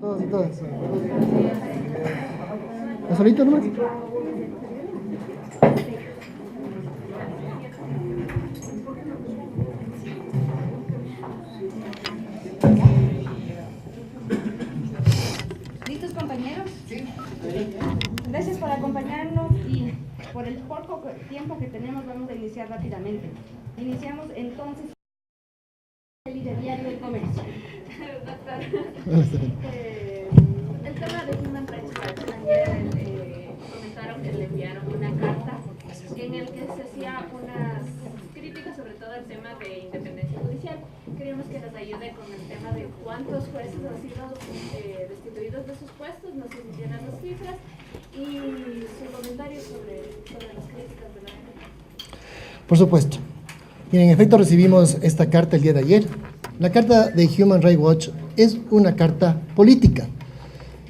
Todos y todas. ¿Estás solito nomás? ¿Listos, compañeros? Sí. Gracias por acompañarnos y por el poco tiempo que tenemos vamos a iniciar rápidamente. Iniciamos entonces el diario del comercio. El tema de Human Rights Watch, ayer comentaron que le enviaron una carta en el que se hacía unas críticas sobre todo el tema de independencia judicial. Queríamos que nos ayude con el tema de cuántos jueces han sido destituidos de sus puestos, nos indicieran las cifras y su comentario sobre las críticas de la gente. Por supuesto. Y en efecto recibimos esta carta el día de ayer. La carta de Human Rights Watch es una carta política.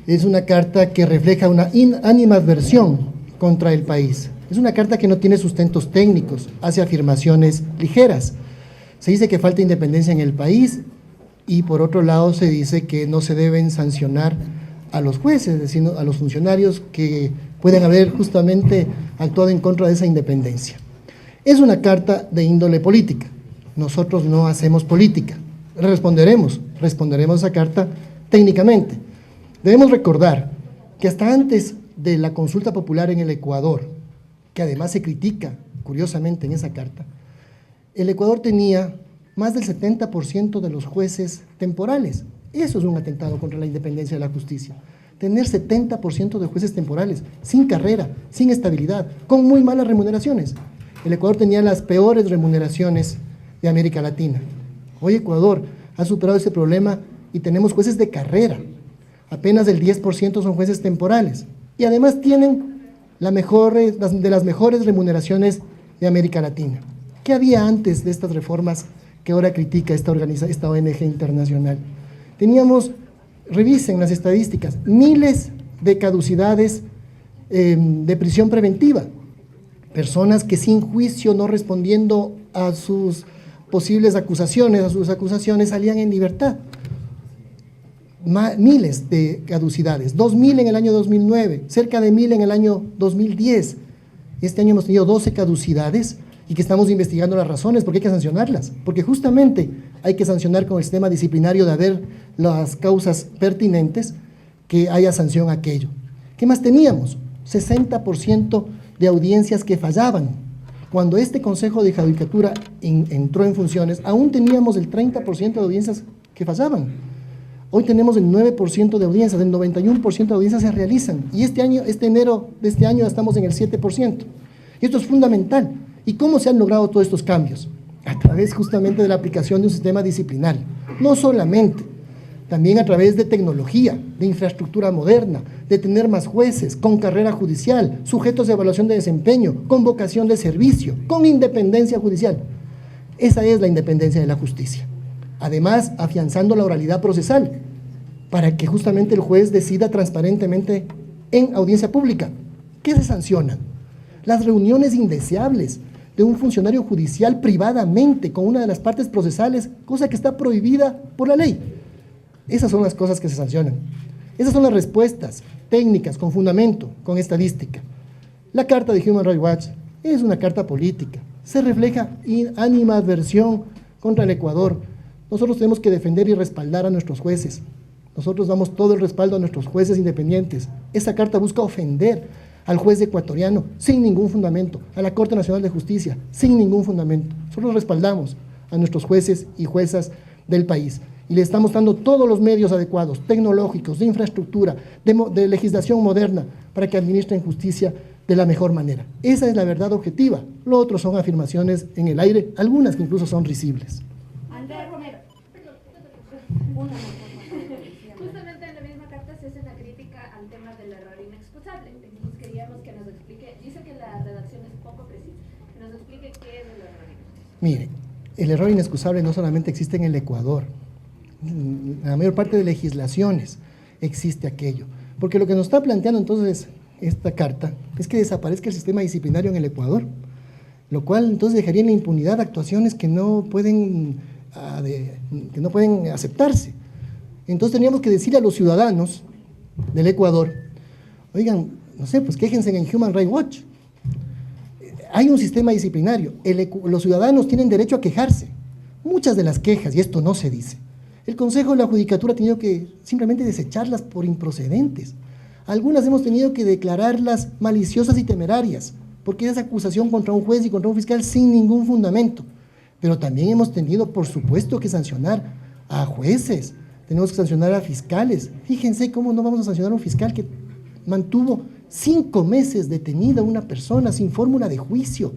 Es una carta que refleja una animadversión contra el país. Es una carta que no tiene sustentos técnicos, hace afirmaciones ligeras. Se dice que falta independencia en el país y por otro lado se dice que no se deben sancionar a los jueces, sino a los funcionarios que pueden haber justamente actuado en contra de esa independencia. Es una carta de índole política. Nosotros no hacemos política. Responderemos a esa carta técnicamente. Debemos recordar que hasta antes de la consulta popular en el Ecuador, que además se critica, curiosamente, en esa carta, el Ecuador tenía más del 70% de los jueces temporales. Eso es un atentado contra la independencia de la justicia. Tener 70% de jueces temporales, sin carrera, sin estabilidad, con muy malas remuneraciones. El Ecuador tenía las peores remuneraciones de América Latina. Hoy Ecuador ha superado ese problema y tenemos jueces de carrera. Apenas el 10% son jueces temporales. Y además tienen de las mejores remuneraciones de América Latina. ¿Qué había antes de estas reformas que ahora critica esta ONG internacional? Teníamos, revisen las estadísticas, miles de caducidades de prisión preventiva. Personas que sin juicio, no respondiendo a sus posibles acusaciones, salían en libertad. Miles de caducidades, 2.000 en el año 2009, cerca de 1.000 en el año 2010. Este año hemos tenido 12 caducidades y que estamos investigando las razones, porque hay que sancionarlas, porque justamente hay que sancionar con el sistema disciplinario de haber las causas pertinentes, que haya sanción a aquello. ¿Qué más teníamos? 60% de audiencias que fallaban. Cuando este Consejo de Judicatura entró en funciones, aún teníamos el 30% de audiencias que fallaban. Hoy tenemos el 9% de audiencias, el 91% de audiencias se realizan. Y enero de este año estamos en el 7%. Y esto es fundamental. ¿Y cómo se han logrado todos estos cambios? A través justamente de la aplicación de un sistema disciplinario. No solamente, también a través de tecnología, de infraestructura moderna, de tener más jueces, con carrera judicial, sujetos de evaluación de desempeño, con vocación de servicio, con independencia judicial. Esa es la independencia de la justicia. Además, afianzando la oralidad procesal, para que justamente el juez decida transparentemente en audiencia pública. ¿Qué se sanciona? Las reuniones indeseables de un funcionario judicial privadamente con una de las partes procesales, cosa que está prohibida por la ley. Esas son las cosas que se sancionan. Esas son las respuestas técnicas, con fundamento, con estadística. La carta de Human Rights Watch es una carta política. Se refleja animadversión contra el Ecuador. Nosotros tenemos que defender y respaldar a nuestros jueces. Nosotros damos todo el respaldo a nuestros jueces independientes. Esa carta busca ofender al juez ecuatoriano sin ningún fundamento, a la Corte Nacional de Justicia sin ningún fundamento. Nosotros respaldamos a nuestros jueces y juezas del país y le estamos dando todos los medios adecuados, tecnológicos, de infraestructura, de legislación moderna, para que administren justicia de la mejor manera. Esa es la verdad objetiva. Lo otro son afirmaciones en el aire, algunas que incluso son risibles. Andrea Romero. Justamente en la misma carta se hace una crítica al tema del error inexcusable. Entonces queríamos que nos explique, dice que la redacción es poco precisa, que nos explique qué es el error inexcusable. Mire, el error inexcusable no solamente existe en el Ecuador, en la mayor parte de legislaciones existe aquello, porque lo que nos está planteando entonces esta carta es que desaparezca el sistema disciplinario en el Ecuador, lo cual entonces dejaría en la impunidad actuaciones que no pueden aceptarse. Entonces teníamos que decirle a los ciudadanos del Ecuador, oigan, no sé, pues quéjense en Human Rights Watch. Hay un sistema disciplinario, los ciudadanos tienen derecho a quejarse. Muchas de las quejas, y esto no se dice, el Consejo de la Judicatura ha tenido que simplemente desecharlas por improcedentes. Algunas hemos tenido que declararlas maliciosas y temerarias, porque es acusación contra un juez y contra un fiscal sin ningún fundamento. Pero también hemos tenido, por supuesto, que sancionar a jueces, tenemos que sancionar a fiscales. Fíjense cómo no vamos a sancionar a un fiscal que mantuvo 5 meses detenida a una persona sin fórmula de juicio.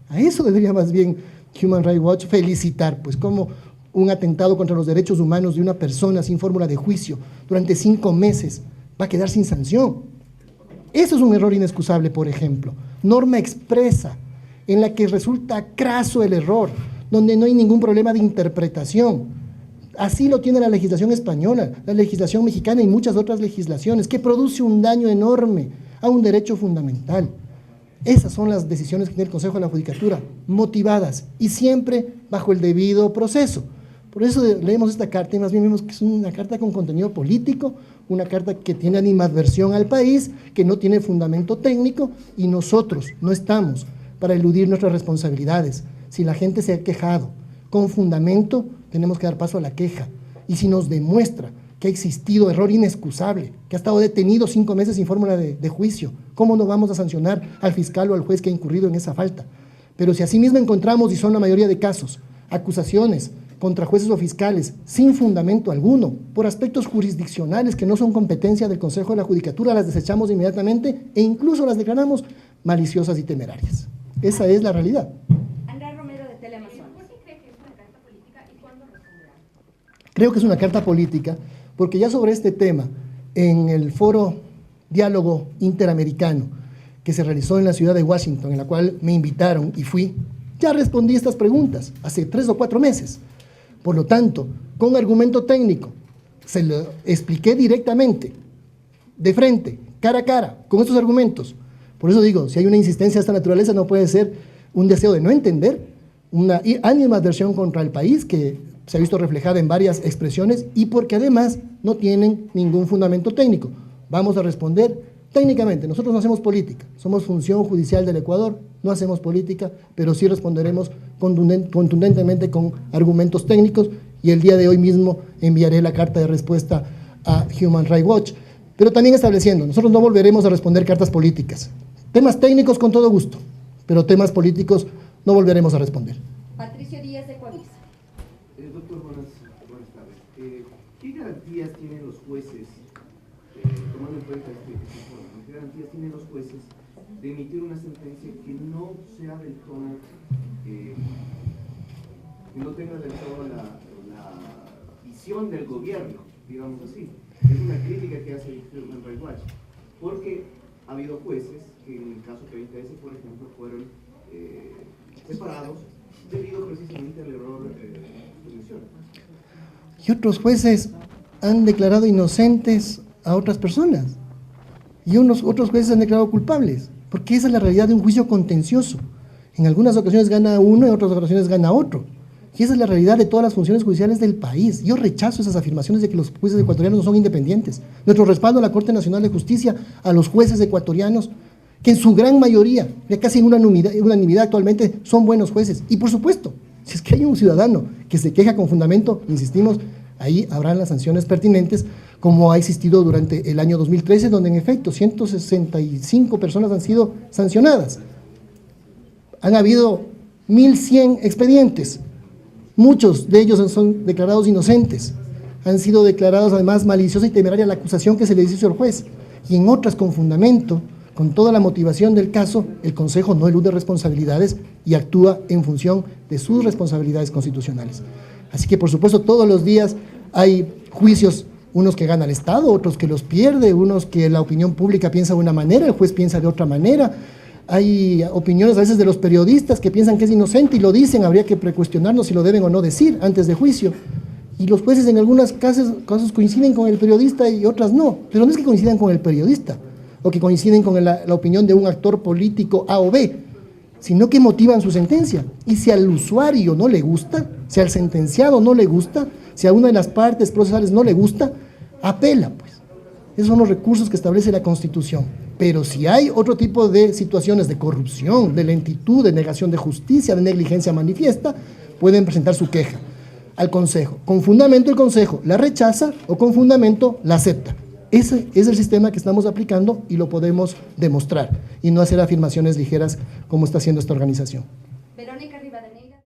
A eso debería más bien Human Rights Watch felicitar, pues como un atentado contra los derechos humanos de una persona sin fórmula de juicio durante 5 meses va a quedar sin sanción. Eso es un error inexcusable, por ejemplo. Norma expresa en la que resulta craso el error, donde no hay ningún problema de interpretación. Así lo tiene la legislación española, la legislación mexicana y muchas otras legislaciones, que produce un daño enorme a un derecho fundamental. Esas son las decisiones que tiene el Consejo de la Judicatura, motivadas y siempre bajo el debido proceso. Por eso leemos esta carta y más bien vemos que es una carta con contenido político, una carta que tiene animadversión al país, que no tiene fundamento técnico, y nosotros no estamos para eludir nuestras responsabilidades. Si la gente se ha quejado con fundamento, tenemos que dar paso a la queja. Y si nos demuestra que ha existido error inexcusable, que ha estado detenido 5 meses sin fórmula de juicio, ¿cómo no vamos a sancionar al fiscal o al juez que ha incurrido en esa falta? Pero si asimismo encontramos, y son la mayoría de casos, acusaciones contra jueces o fiscales sin fundamento alguno, por aspectos jurisdiccionales que no son competencia del Consejo de la Judicatura, las desechamos inmediatamente e incluso las declaramos maliciosas y temerarias. Esa es la realidad. Andrés Romero, de Teleamazonas. ¿Por qué cree que es una carta política y cuándo responderá? Creo que es una carta política, porque ya sobre este tema, en el foro Diálogo Interamericano que se realizó en la ciudad de Washington, en la cual me invitaron y fui, ya respondí estas preguntas hace 3 o 4 meses. Por lo tanto, con argumento técnico, se lo expliqué directamente, de frente, cara a cara, con estos argumentos. Por eso digo, si hay una insistencia de esta naturaleza, no puede ser un deseo de no entender, una animadversión contra el país que se ha visto reflejada en varias expresiones y porque además no tienen ningún fundamento técnico. Vamos a responder técnicamente. Nosotros no hacemos política, somos función judicial del Ecuador, no hacemos política, pero sí responderemos contundentemente con argumentos técnicos y el día de hoy mismo enviaré la carta de respuesta a Human Rights Watch. Pero también estableciendo, nosotros no volveremos a responder cartas políticas. Temas técnicos con todo gusto, pero temas políticos no volveremos a responder. Patricio Díaz, de Coavisa. Doctor, buenas tardes. ¿Qué garantías tienen los jueces, tomando en cuenta este informe, qué garantías tienen los jueces de emitir una sentencia que no sea del tono, que no tenga del todo la visión del gobierno, digamos así? Es una crítica que hace Human Rights Watch, porque ha habido jueces que en el caso 30S, por ejemplo, fueron separados debido precisamente al error que menciona. Y otros jueces han declarado inocentes a otras personas y otros jueces han declarado culpables, porque esa es la realidad de un juicio contencioso. En algunas ocasiones gana uno, en otras ocasiones gana otro. Y esa es la realidad de todas las funciones judiciales del país. Yo rechazo esas afirmaciones de que los jueces ecuatorianos no son independientes. Nuestro respaldo a la Corte Nacional de Justicia, a los jueces ecuatorianos, que en su gran mayoría, ya casi en unanimidad actualmente, son buenos jueces. Y por supuesto, si es que hay un ciudadano que se queja con fundamento, insistimos, ahí habrán las sanciones pertinentes, como ha existido durante el año 2013, donde en efecto 165 personas han sido sancionadas. Han habido 1.100 expedientes, muchos de ellos son declarados inocentes, han sido declarados además maliciosa y temeraria la acusación que se le hizo al juez, y en otras con fundamento, con toda la motivación del caso, el Consejo no elude responsabilidades y actúa en función de sus responsabilidades constitucionales. Así que, por supuesto, todos los días hay juicios, unos que gana el Estado, otros que los pierde, unos que la opinión pública piensa de una manera, el juez piensa de otra manera. Hay opiniones a veces de los periodistas que piensan que es inocente y lo dicen, habría que precuestionarnos si lo deben o no decir antes de juicio. Y los jueces en algunos casos coinciden con el periodista y otras no, pero no es que coincidan con el periodista, o que coinciden con la opinión de un actor político A o B. sino que motivan su sentencia. Y si al usuario no le gusta, si al sentenciado no le gusta, si a una de las partes procesales no le gusta, apela, pues. Esos son los recursos que establece la Constitución. Pero si hay otro tipo de situaciones de corrupción, de lentitud, de negación de justicia, de negligencia manifiesta, pueden presentar su queja al Consejo. Con fundamento el Consejo la rechaza o con fundamento la acepta. Ese es el sistema que estamos aplicando y lo podemos demostrar y no hacer afirmaciones ligeras como está haciendo esta organización. Verónica